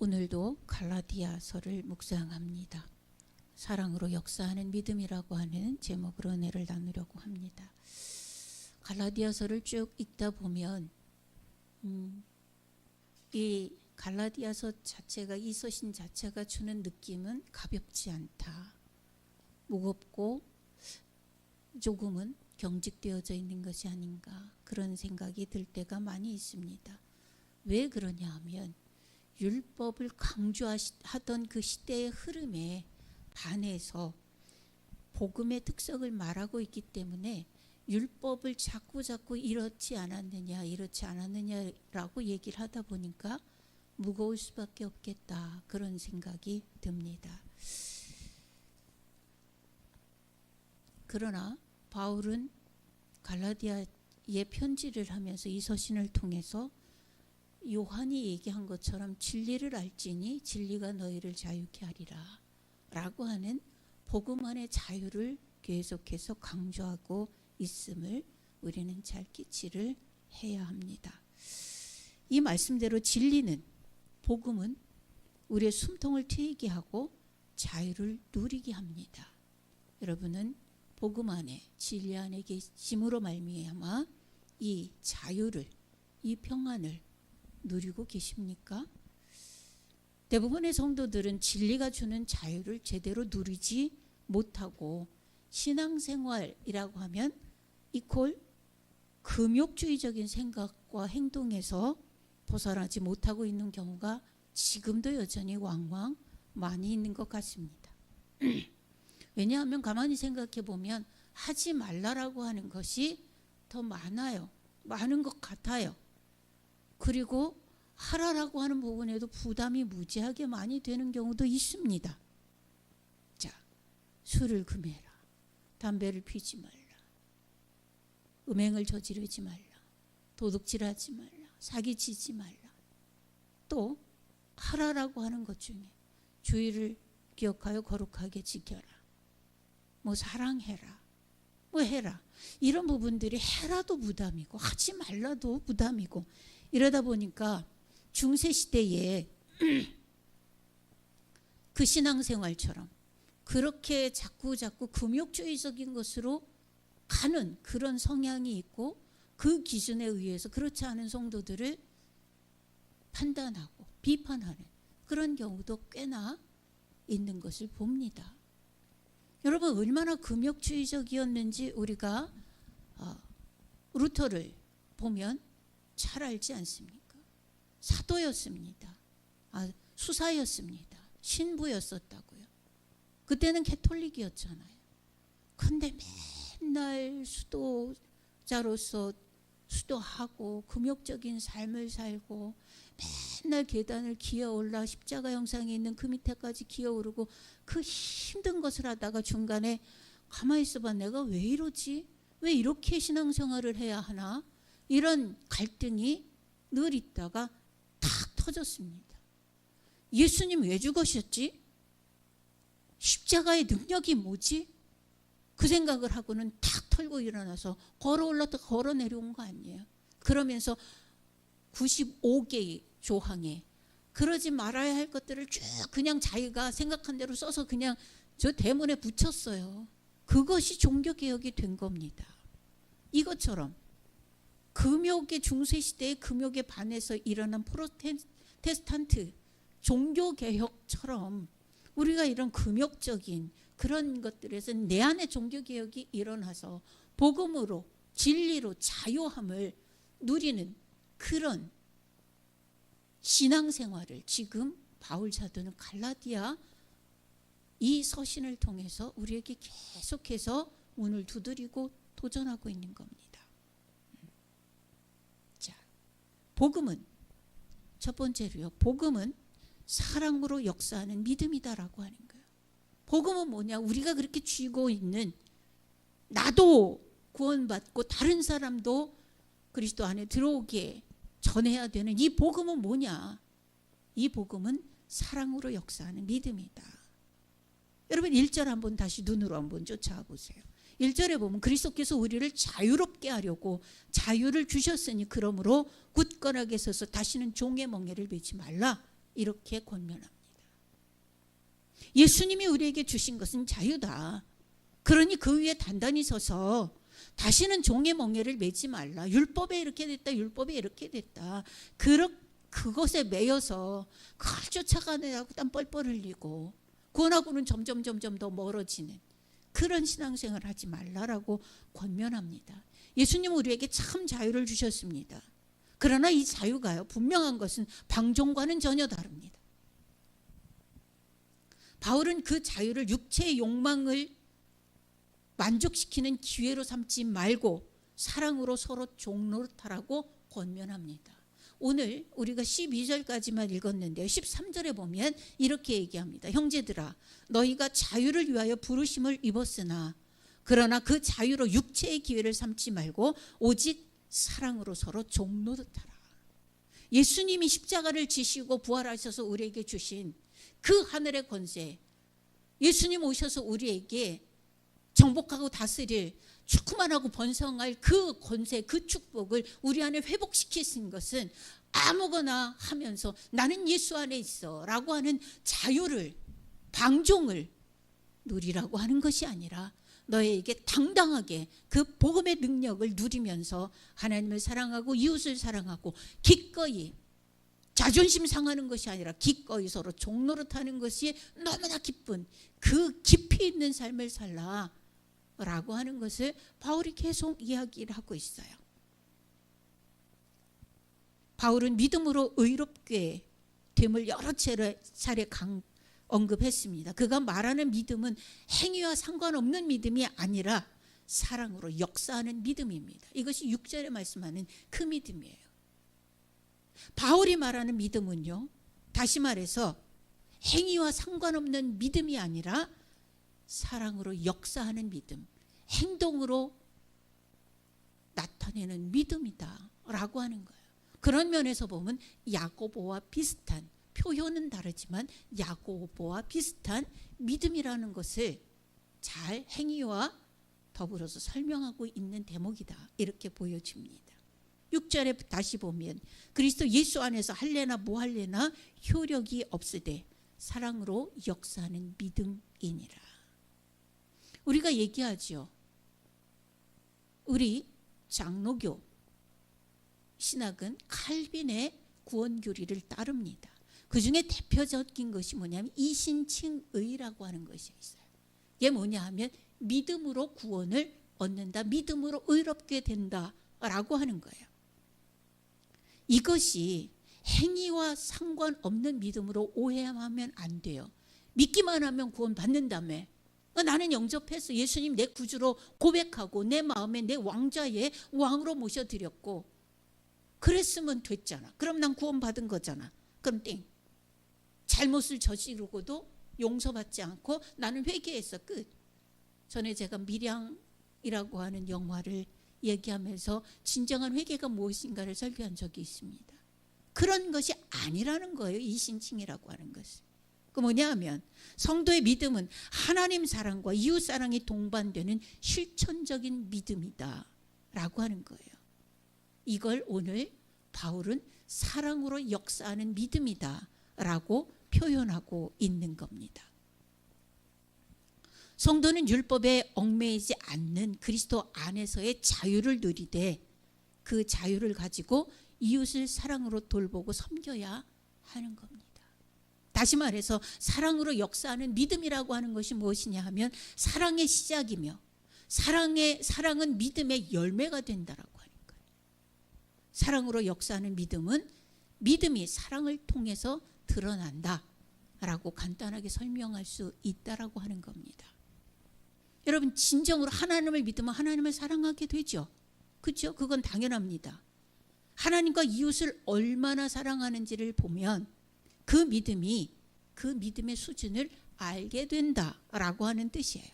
오늘도 갈라디아서를 묵상합니다. 사랑으로 역사하는 믿음이라고 하는 제목으로 은혜를 나누려고 합니다. 갈라디아서를 쭉 읽다 보면 이 갈라디아서 자체가, 이 서신 자체가 주는 느낌은 가볍지 않다, 무겁고 조금은 경직되어져 있는 것이 아닌가, 그런 생각이 들 때가 많이 있습니다. 왜 그러냐 하면 율법을 강조하던 그 시대의 흐름에 반해서 복음의 특성을 말하고 있기 때문에 율법을 자꾸 이렇지 않았느냐라고 얘기를 하다 보니까 무거울 수밖에 없겠다, 그런 생각이 듭니다. 그러나 바울은 갈라디아에 편지를 하면서 이 서신을 통해서 요한이 얘기한 것처럼 진리를 알지니 진리가 너희를 자유케 하리라 라고 하는 복음 안의 자유를 계속해서 강조하고 있음을 우리는 잘 깨치를 해야 합니다. 이 말씀대로 진리는, 복음은 우리의 숨통을 트이게 하고 자유를 누리게 합니다. 여러분은 복음 안에, 진리 안에 계심으로 말미암아 이 자유를, 이 평안을 누리고 계십니까? 대부분의 성도들은 진리가 주는 자유를 제대로 누리지 못하고 신앙생활이라고 하면 이퀄 금욕주의적인 생각과 행동에서 벗어나지 못하고 있는 경우가 지금도 여전히 왕왕 많이 있는 것 같습니다. 왜냐하면 가만히 생각해 보면 하지 말라라고 하는 것이 더 많은 것 같아요. 그리고 하라라고 하는 부분에도 부담이 무지하게 많이 되는 경우도 있습니다. 자, 술을 금해라, 담배를 피지 말라, 음행을 저지르지 말라, 도둑질하지 말라, 사기치지 말라. 또 하라라고 하는 것 중에 주의를 기억하여 거룩하게 지켜라, 뭐 사랑해라, 뭐 해라, 이런 부분들이 해라도 부담이고 하지 말라도 부담이고, 이러다 보니까 중세시대에 그 신앙생활처럼 그렇게 자꾸 금욕주의적인 것으로 가는 그런 성향이 있고, 그 기준에 의해서 그렇지 않은 성도들을 판단하고 비판하는 그런 경우도 꽤나 있는 것을 봅니다. 여러분, 얼마나 금욕주의적이었는지 우리가 루터를 보면 잘 알지 않습니까? 사도였습니다. 수사였습니다. 신부였었다고요. 그때는 캐톨릭이었잖아요. 근데 맨날 수도자로서 수도하고 금욕적인 삶을 살고, 맨날 계단을 기어올라 십자가 형상이 있는 그 밑에까지 기어오르고 그 힘든 것을 하다가 중간에 가만히 있어봐, 내가 왜 이러지? 왜 이렇게 신앙생활을 해야 하나? 이런 갈등이 늘 있다가 탁 터졌습니다. 예수님 왜 죽으셨지? 십자가의 능력이 뭐지? 그 생각을 하고는 탁 털고 일어나서 걸어 올랐다 걸어 내려온 거 아니에요. 그러면서 95개의 조항에 그러지 말아야 할 것들을 쭉 그냥 자기가 생각한 대로 써서 그냥 저 대문에 붙였어요. 그것이 종교개혁이 된 겁니다. 이것처럼 금욕의, 중세시대의 금욕에 반해서 일어난 프로테스탄트 종교개혁처럼 우리가 이런 금욕적인 그런 것들에서 내 안에 종교개혁이 일어나서 복음으로, 진리로 자유함을 누리는 그런 신앙생활을 지금 바울 사도는 갈라디아 이 서신을 통해서 우리에게 계속해서 문을 두드리고 도전하고 있는 겁니다. 자, 복음은 첫 번째로요, 복음은 사랑으로 역사하는 믿음이다라고 하는 거예요. 복음은 뭐냐? 우리가 그렇게 쥐고 있는, 나도 구원받고 다른 사람도 그리스도 안에 들어오게 전해야 되는 이 복음은 뭐냐? 이 복음은 사랑으로 역사하는 믿음이다. 여러분 1절 한번 다시 눈으로 한번 쫓아와 보세요. 1절에 보면 그리스도께서 우리를 자유롭게 하려고 자유를 주셨으니 그러므로 굳건하게 서서 다시는 종의 멍에를 매지 말라 이렇게 권면합니다. 예수님이 우리에게 주신 것은 자유다. 그러니 그 위에 단단히 서서 다시는 종의 멍에를 매지 말라. 율법에 이렇게 됐다. 율법에 이렇게 됐다. 그것에 매여서 그걸 쫓아가느라고 땀 뻘뻘 흘리고 구원하고는 점점 더 멀어지는 그런 신앙생활을 하지 말라라고 권면합니다. 예수님은 우리에게 참 자유를 주셨습니다. 그러나 이 자유가요, 분명한 것은 방종과는 전혀 다릅니다. 바울은 그 자유를 육체의 욕망을 만족시키는 기회로 삼지 말고 사랑으로 서로 종노릇하라고 권면합니다. 오늘 우리가 12절까지만 읽었는데요. 13절에 보면 이렇게 얘기합니다. 형제들아, 너희가 자유를 위하여 부르심을 입었으나 그러나 그 자유로 육체의 기회를 삼지 말고 오직 사랑으로 서로 종노릇하라. 예수님이 십자가를 지시고 부활하셔서 우리에게 주신 그 하늘의 권세, 예수님 오셔서 우리에게 정복하고 다스릴 충만하고 번성할 그 권세, 그 축복을 우리 안에 회복시키신 것은 아무거나 하면서 나는 예수 안에 있어 라고 하는 자유를, 방종을 누리라고 하는 것이 아니라 너에게 당당하게 그 복음의 능력을 누리면서 하나님을 사랑하고 이웃을 사랑하고 기꺼이 자존심 상하는 것이 아니라 기꺼이 서로 종노릇하는 것이 너무나 기쁜 그 깊이 있는 삶을 살라 라고 하는 것을 바울이 계속 이야기를 하고 있어요. 바울은 믿음으로 의롭게 됨을 여러 차례 언급했습니다. 그가 말하는 믿음은 행위와 상관없는 믿음이 아니라 사랑으로 역사하는 믿음입니다. 이것이 6절에 말씀하는 그 믿음이에요. 바울이 말하는 믿음은요, 다시 말해서 행위와 상관없는 믿음이 아니라 사랑으로 역사하는 믿음, 행동으로 나타내는 믿음이다 라고 하는 거예요. 그런 면에서 보면 야고보와 비슷한, 표현은 다르지만 야고보와 비슷한 믿음이라는 것을 잘 행위와 더불어서 설명하고 있는 대목이다 이렇게 보여집니다. 6절에 다시 보면 그리스도 예수 안에서 할래나 뭐할래나 효력이 없으되 사랑으로 역사하는 믿음이니라. 우리가 얘기하죠. 우리 장로교 신학은 칼빈의 구원교리를 따릅니다. 그 중에 대표적인 것이 뭐냐면 이신칭의라고 하는 것이 있어요. 이게 뭐냐 하면 믿음으로 구원을 얻는다, 믿음으로 의롭게 된다라고 하는 거예요. 이것이 행위와 상관없는 믿음으로 오해하면 안 돼요. 믿기만 하면 구원 받는다며. 나는 영접했어. 예수님 내 구주로 고백하고 내 마음에 내 왕좌의 왕으로 모셔드렸고 그랬으면 됐잖아. 그럼 난 구원 받은 거잖아. 그럼 땡. 잘못을 저지르고도 용서받지 않고 나는 회개했어. 끝. 전에 제가 밀양이라고 하는 영화를 얘기하면서 진정한 회개가 무엇인가를 설교한 적이 있습니다. 그런 것이 아니라는 거예요. 이신칭이라고 하는 것은. 그 뭐냐 하면 성도의 믿음은 하나님 사랑과 이웃 사랑이 동반되는 실천적인 믿음이다 라고 하는 거예요. 이걸 오늘 바울은 사랑으로 역사하는 믿음이다 라고 표현하고 있는 겁니다. 성도는 율법에 얽매이지 않는 그리스도 안에서의 자유를 누리되 그 자유를 가지고 이웃을 사랑으로 돌보고 섬겨야 하는 겁니다. 다시 말해서 사랑으로 역사하는 믿음이라고 하는 것이 무엇이냐 하면 사랑의 시작이며 사랑은 믿음의 열매가 된다라고 하는 거예요. 사랑으로 역사하는 믿음은 믿음이 사랑을 통해서 드러난다라고 간단하게 설명할 수 있다라고 하는 겁니다. 여러분 진정으로 하나님을 믿으면 하나님을 사랑하게 되죠. 그렇죠? 그건 당연합니다. 하나님과 이웃을 얼마나 사랑하는지를 보면 그 믿음의 수준을 알게 된다라고 하는 뜻이에요.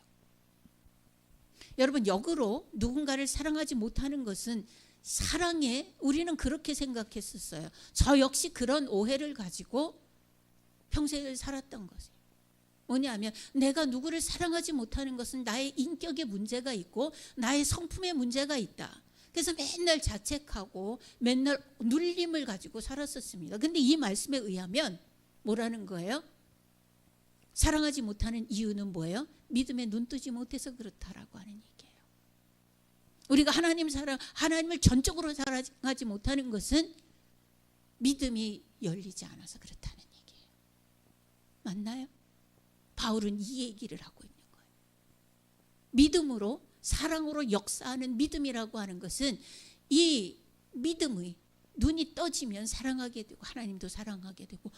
여러분 역으로 누군가를 사랑하지 못하는 것은 우리는 그렇게 생각했었어요. 저 역시 그런 오해를 가지고 평생을 살았던 것이에요. 뭐냐면 내가 누구를 사랑하지 못하는 것은 나의 인격에 문제가 있고 나의 성품에 문제가 있다. 그래서 맨날 자책하고 맨날 눌림을 가지고 살았었습니다. 그런데 이 말씀에 의하면 뭐라는 거예요? 사랑하지 못하는 이유는 뭐예요? 믿음에 눈 뜨지 못해서 그렇다라고 하는 얘기예요. 우리가 하나님을 전적으로 사랑하지 못하는 것은 믿음이 열리지 않아서 그렇다는 얘기예요. 맞나요? 바울은 이 얘기를 하고 있는 거예요. 믿음으로, 사랑으로 역사하는 믿음이라고 하는 것은 이 믿음의 눈이 떠지면 사랑하게 되고 하나님도 사랑하게 되고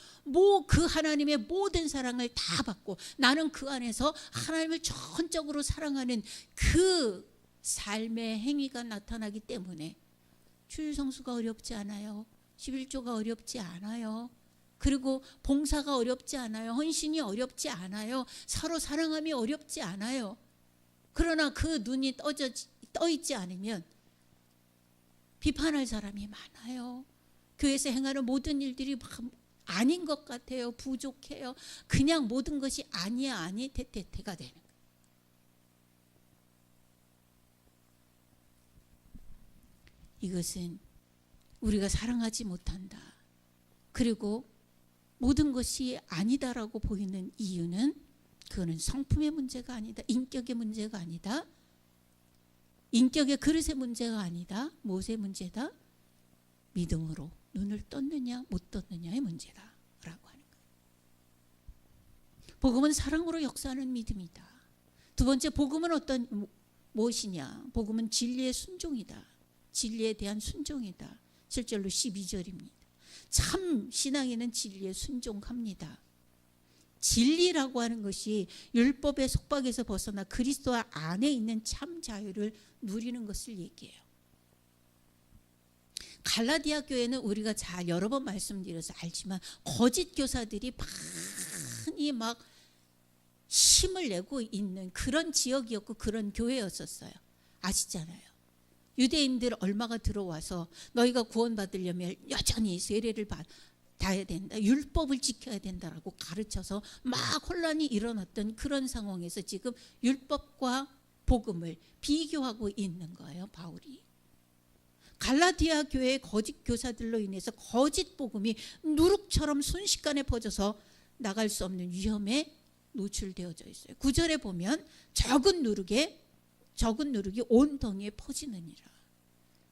그 하나님의 모든 사랑을 다 받고 나는 그 안에서 하나님을 전적으로 사랑하는 그 삶의 행위가 나타나기 때문에 주일성수가 어렵지 않아요. 11조가 어렵지 않아요. 그리고 봉사가 어렵지 않아요. 헌신이 어렵지 않아요. 서로 사랑함이 어렵지 않아요. 그러나 그 눈이 떠 있지 않으면 비판할 사람이 많아요. 교회에서 행하는 모든 일들이 아닌 것 같아요. 부족해요. 그냥 모든 것이 아니야 대가 되는 거예요. 이것은 우리가 사랑하지 못한다. 그리고 모든 것이 아니다라고 보이는 이유는 그거는 성품의 문제가 아니다. 인격의 문제가 아니다. 인격의 그릇의 문제가 아니다. 무엇의 문제다? 믿음으로 눈을 떴느냐 못 떴느냐의 문제다라고 하는 거예요. 복음은 사랑으로 역사하는 믿음이다. 두 번째, 복음은 무엇이냐? 복음은 진리의 순종이다. 진리에 대한 순종이다. 7절로 12절입니다. 참 신앙인은 진리에 순종합니다. 진리라고 하는 것이 율법의 속박에서 벗어나 그리스도 안에 있는 참 자유를 누리는 것을 얘기해요. 갈라디아 교회는 우리가 여러 번 말씀드려서 알지만 거짓 교사들이 많이 막 힘을 내고 있는 그런 지역이었고 그런 교회였었어요. 아시잖아요. 유대인들 얼마가 들어와서 너희가 구원받으려면 여전히 세례를 받아야 된다. 율법을 지켜야 된다라고 가르쳐서 막 혼란이 일어났던 그런 상황에서 지금 율법과 복음을 비교하고 있는 거예요. 바울이. 갈라디아 교회의 거짓 교사들로 인해서 거짓 복음이 누룩처럼 순식간에 퍼져서 나갈 수 없는 위험에 노출되어져 있어요. 9절에 보면 적은 누룩이 온 덩이에 퍼지느니라.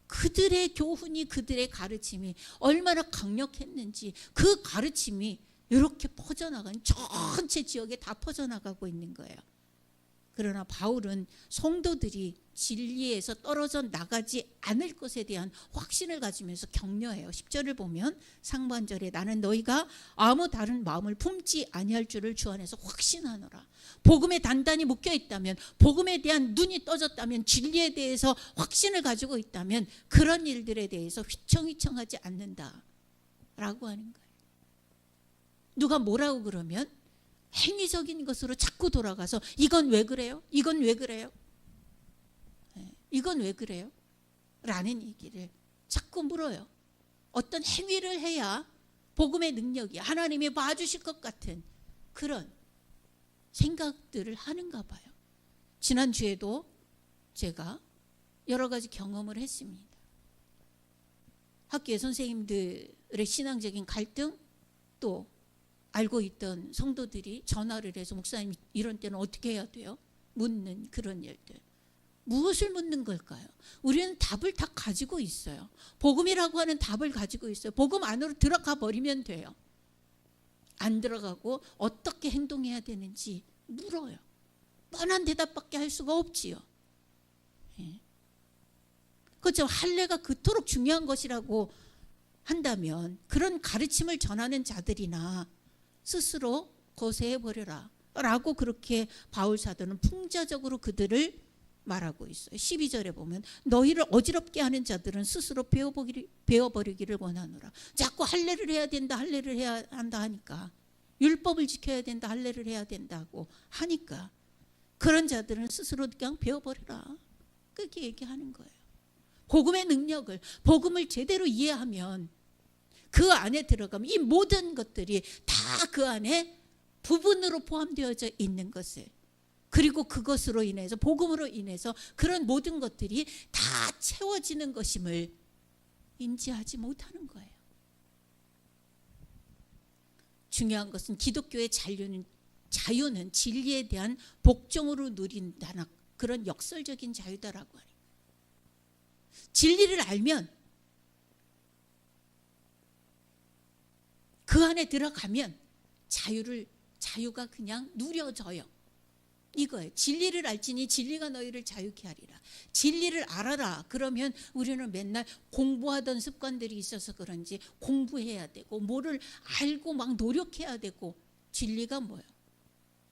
그들의 교훈이, 그들의 가르침이 얼마나 강력했는지 그 가르침이 이렇게 퍼져나간 전체 지역에 다 퍼져나가고 있는 거예요. 그러나 바울은 성도들이 진리에서 떨어져 나가지 않을 것에 대한 확신을 가지면서 격려해요. 10절을 보면 상반절에 나는 너희가 아무 다른 마음을 품지 아니할 줄을 주 안에서 확신하노라. 복음에 단단히 묶여 있다면, 복음에 대한 눈이 떠졌다면, 진리에 대해서 확신을 가지고 있다면 그런 일들에 대해서 휘청휘청하지 않는다라고 하는 거예요. 누가 뭐라고 그러면 행위적인 것으로 자꾸 돌아가서 이건 왜 그래요? 이건 왜 그래요? 이건 왜 그래요? 라는 얘기를 자꾸 물어요. 어떤 행위를 해야 복음의 능력이 하나님이 봐주실 것 같은 그런 생각들을 하는가 봐요. 지난주에도 제가 여러 가지 경험을 했습니다. 학교의 선생님들의 신앙적인 갈등, 또 알고 있던 성도들이 전화를 해서 목사님 이런 때는 어떻게 해야 돼요? 묻는 그런 일들. 무엇을 묻는 걸까요? 우리는 답을 다 가지고 있어요. 복음이라고 하는 답을 가지고 있어요. 복음 안으로 들어가 버리면 돼요. 안 들어가고 어떻게 행동해야 되는지 물어요. 뻔한 대답밖에 할 수가 없지요. 그렇죠. 할례가 그토록 중요한 것이라고 한다면 그런 가르침을 전하는 자들이나 스스로 거세해버려라 라고 그렇게 바울 사도는 풍자적으로 그들을 말하고 있어요. 12절에 보면 너희를 어지럽게 하는 자들은 스스로 배워버리기를 원하노라. 자꾸 할례를 해야 된다, 할례를 해야 한다 하니까, 율법을 지켜야 된다, 할례를 해야 된다고 하니까 그런 자들은 스스로 그냥 배워버리라, 그렇게 얘기하는 거예요. 복음의 능력을, 복음을 제대로 이해하면 그 안에 들어가면 이 모든 것들이 다 그 안에 부분으로 포함되어져 있는 것을, 그리고 그것으로 인해서, 복음으로 인해서 그런 모든 것들이 다 채워지는 것임을 인지하지 못하는 거예요. 중요한 것은 기독교의 자유는 진리에 대한 복종으로 누린다는 그런 역설적인 자유다라고 하는. 진리를 알면 그 안에 들어가면 자유가 그냥 누려져요. 이거예요. 진리를 알지니 진리가 너희를 자유케 하리라. 진리를 알아라. 그러면 우리는 맨날 공부하던 습관들이 있어서 그런지 공부해야 되고 뭐를 알고 막 노력해야 되고. 진리가 뭐예요?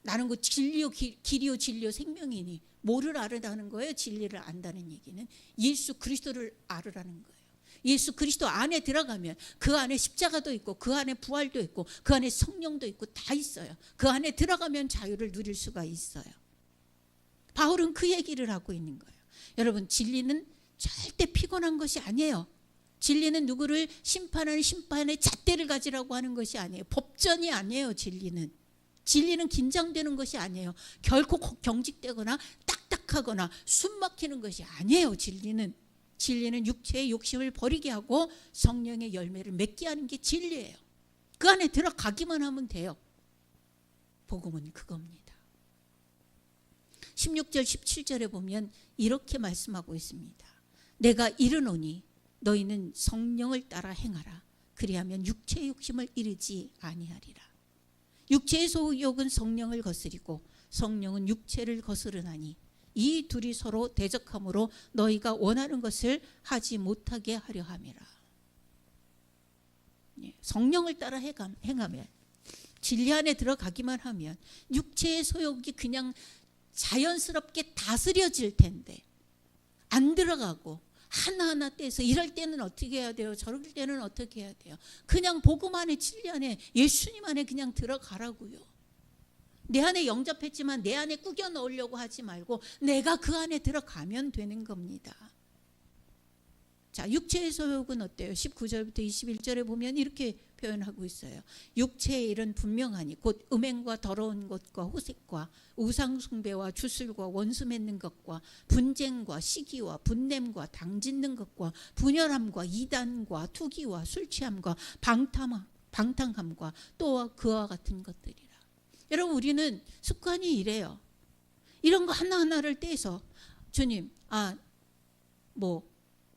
나는 그 진리요 길이요 진리요 생명이니 뭐를 알으라는 거예요? 진리를 안다는 얘기는 예수 그리스도를 알으라는 거예요. 예수 그리스도 안에 들어가면 그 안에 십자가도 있고 그 안에 부활도 있고 그 안에 성령도 있고 다 있어요. 그 안에 들어가면 자유를 누릴 수가 있어요. 바울은 그 얘기를 하고 있는 거예요. 여러분, 진리는 절대 피곤한 것이 아니에요. 진리는 누구를 심판하는 심판의 잣대를 가지라고 하는 것이 아니에요. 법전이 아니에요. 진리는 긴장되는 것이 아니에요. 결코 경직되거나 딱딱하거나 숨 막히는 것이 아니에요. 진리는 육체의 욕심을 버리게 하고 성령의 열매를 맺게 하는 게 진리예요. 그 안에 들어가기만 하면 돼요. 복음은 그겁니다. 16절 17절에 보면 이렇게 말씀하고 있습니다. 내가 이르노니 너희는 성령을 따라 행하라. 그리하면 육체의 욕심을 이루지 아니하리라. 육체의 소욕은 성령을 거스리고 성령은 육체를 거스르나니 이 둘이 서로 대적함으로 너희가 원하는 것을 하지 못하게 하려 함이라. 성령을 따라 행하면 진리 안에 들어가기만 하면 육체의 소욕이 그냥 자연스럽게 다스려질 텐데 안 들어가고 하나하나 떼서 이럴 때는 어떻게 해야 돼요? 저럴 때는 어떻게 해야 돼요? 그냥 복음 안에 진리 안에 예수님 안에 그냥 들어가라고요. 내 안에 영접했지만 내 안에 꾸겨 넣으려고 하지 말고 내가 그 안에 들어가면 되는 겁니다. 자, 육체의 소욕은 어때요? 19절부터 21절에 보면 이렇게 표현하고 있어요. 육체의 일은 분명하니 곧 음행과 더러운 것과 호색과 우상 숭배와 주술과 원수 맺는 것과 분쟁과 시기와 분냄과 당짓는 것과 분열함과 이단과 투기와 술 취함과 방탕함과 또 그와 같은 것들이라. 여러분, 우리는 습관이 이래요. 이런 거 하나하나를 떼서 주님,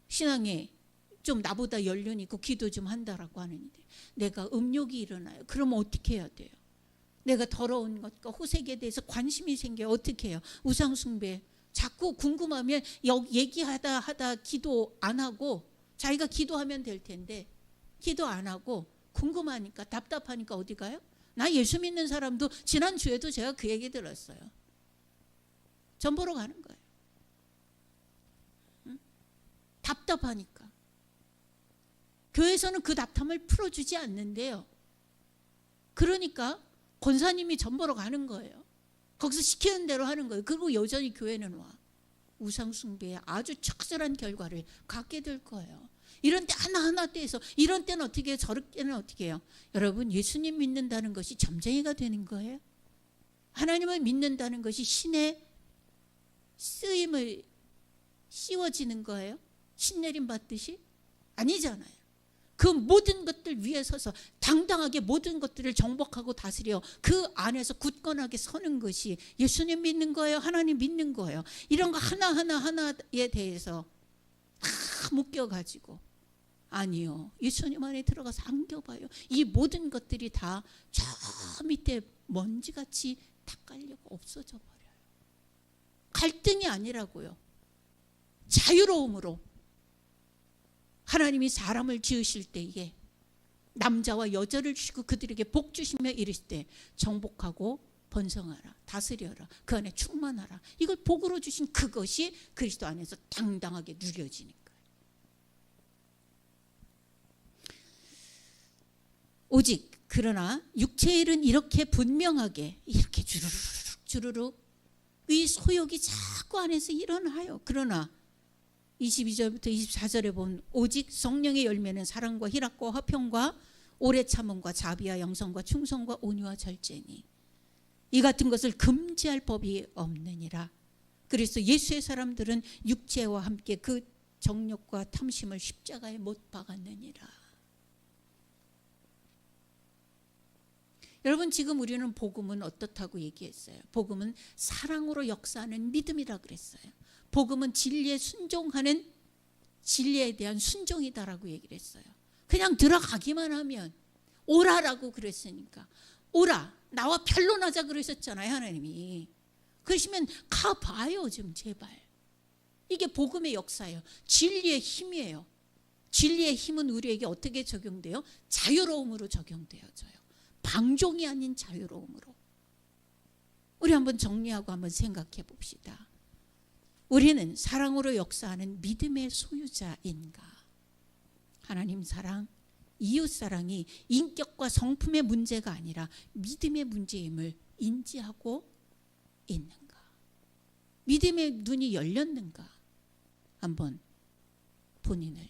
신앙에 좀 나보다 연륜 있고 기도 좀 한다라고 하는데 내가 음욕이 일어나요. 그러면 어떻게 해야 돼요? 내가 더러운 것과 호색에 대해서 관심이 생겨요. 어떻게 해요? 우상숭배 자꾸 궁금하면 얘기하다 기도 안 하고 자기가 기도하면 될 텐데 기도 안 하고 궁금하니까 답답하니까 어디 가요? 나 예수 믿는 사람도 지난주에도 제가 그 얘기 들었어요. 전 보러 가는 거예요. 응? 답답하니까. 교회에서는 그 답답함을 풀어주지 않는데요. 그러니까 권사님이 전 보러 가는 거예요. 거기서 시키는 대로 하는 거예요. 그리고 여전히 교회는 와. 우상숭배에 아주 척설한 결과를 갖게 될 거예요. 이런 때 하나하나 떼서 이런 때는 어떻게 해요? 저럴 때는 어떻게 해요? 여러분, 예수님 믿는다는 것이 점쟁이가 되는 거예요? 하나님을 믿는다는 것이 신의 쓰임을 씌워지는 거예요? 신내림 받듯이? 아니잖아요. 그 모든 것들 위에 서서 당당하게 모든 것들을 정복하고 다스려 그 안에서 굳건하게 서는 것이 예수님 믿는 거예요? 하나님 믿는 거예요? 이런 거 하나에 대해서 다 묶여가지고 아니요. 예수님 안에 들어가서 안겨봐요. 이 모든 것들이 다 저 밑에 먼지같이 다 깔려고 없어져 버려요. 갈등이 아니라고요. 자유로움으로 하나님이 사람을 지으실 때에 남자와 여자를 주시고 그들에게 복 주시며 이르실 때 정복하고 번성하라, 다스려라, 그 안에 충만하라. 이걸 복으로 주신 그것이 그리스도 안에서 당당하게 누려지는 거예요. 오직 그러나 육체의 일은 이렇게 분명하게 이렇게 주르륵 이 소욕이 자꾸 안에서 일어나요. 그러나 22절부터 24절에 보면 오직 성령의 열매는 사랑과 희락과 화평과 오래 참음과 자비와 영성과 충성과 온유와 절제니 이 같은 것을 금지할 법이 없느니라. 그래서 예수의 사람들은 육체와 함께 그 정욕과 탐심을 십자가에 못 박았느니라. 여러분, 지금 우리는 복음은 어떻다고 얘기했어요? 복음은 사랑으로 역사하는 믿음이라 그랬어요. 복음은 진리에 순종하는, 진리에 대한 순종이다라고 얘기를 했어요. 그냥 들어가기만 하면, 오라라고 그랬으니까, 오라, 나와 변론하자 그러셨잖아요, 하나님이. 그러시면 가봐요 좀 제발. 이게 복음의 역사예요. 진리의 힘이에요. 진리의 힘은 우리에게 어떻게 적용돼요? 자유로움으로 적용되어져요. 방종이 아닌 자유로움으로. 우리 한번 정리하고 한번 생각해 봅시다. 우리는 사랑으로 역사하는 믿음의 소유자인가? 하나님 사랑, 이웃 사랑이 인격과 성품의 문제가 아니라 믿음의 문제임을 인지하고 있는가? 믿음의 눈이 열렸는가? 한번 본인을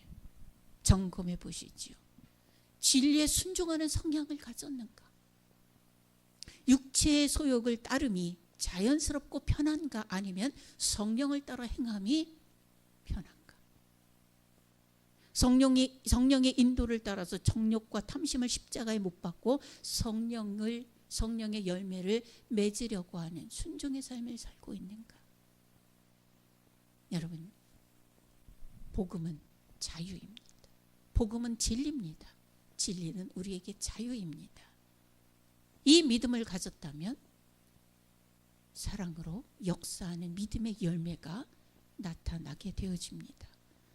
점검해 보시지요. 진리에 순종하는 성향을 가졌는가? 육체의 소욕을 따름이 자연스럽고 편한가? 아니면 성령을 따라 행함이 편한가? 성령의 인도를 따라서 정욕과 탐심을 십자가에 못 박고 성령의 열매를 맺으려고 하는 순종의 삶을 살고 있는가? 여러분, 복음은 자유입니다. 복음은 진리입니다. 진리는 우리에게 자유입니다. 이 믿음을 가졌다면 사랑으로 역사하는 믿음의 열매가 나타나게 되어집니다.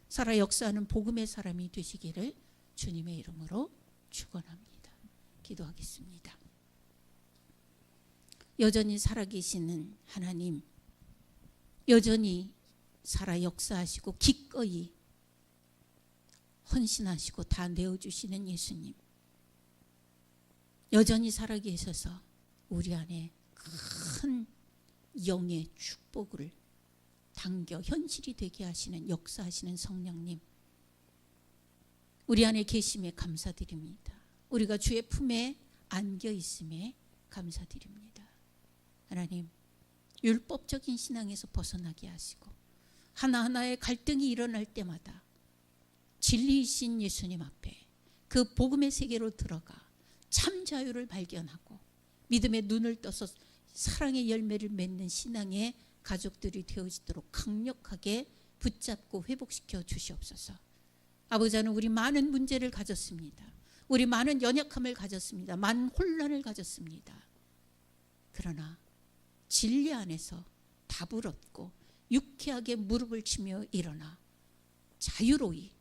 살아 역사하는 복음의 사람이 되시기를 주님의 이름으로 축원합니다. 기도하겠습니다. 여전히 살아계시는 하나님, 여전히 살아 역사하시고 기꺼이 헌신하시고 다 내어주시는 예수님, 여전히 살아계셔서 우리 안에 큰 영의 축복을 당겨 현실이 되게 하시는, 역사하시는 성령님, 우리 안에 계심에 감사드립니다. 우리가 주의 품에 안겨 있음에 감사드립니다. 하나님, 율법적인 신앙에서 벗어나게 하시고 하나하나의 갈등이 일어날 때마다 진리이신 예수님 앞에 그 복음의 세계로 들어가 참 자유를 발견하고 믿음의 눈을 떠서 사랑의 열매를 맺는 신앙의 가족들이 되어지도록 강력하게 붙잡고 회복시켜 주시옵소서. 아버지는 우리 많은 문제를 가졌습니다. 우리 많은 연약함을 가졌습니다. 많은 혼란을 가졌습니다. 그러나 진리 안에서 답을 얻고 유쾌하게 무릎을 치며 일어나 자유로이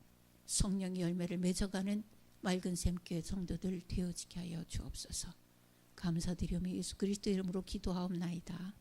성령의 열매를 맺어가는 맑은 샘교회 성도들 되어지게 하여 주옵소서. 감사드리며 예수 그리스도 이름으로 기도하옵나이다.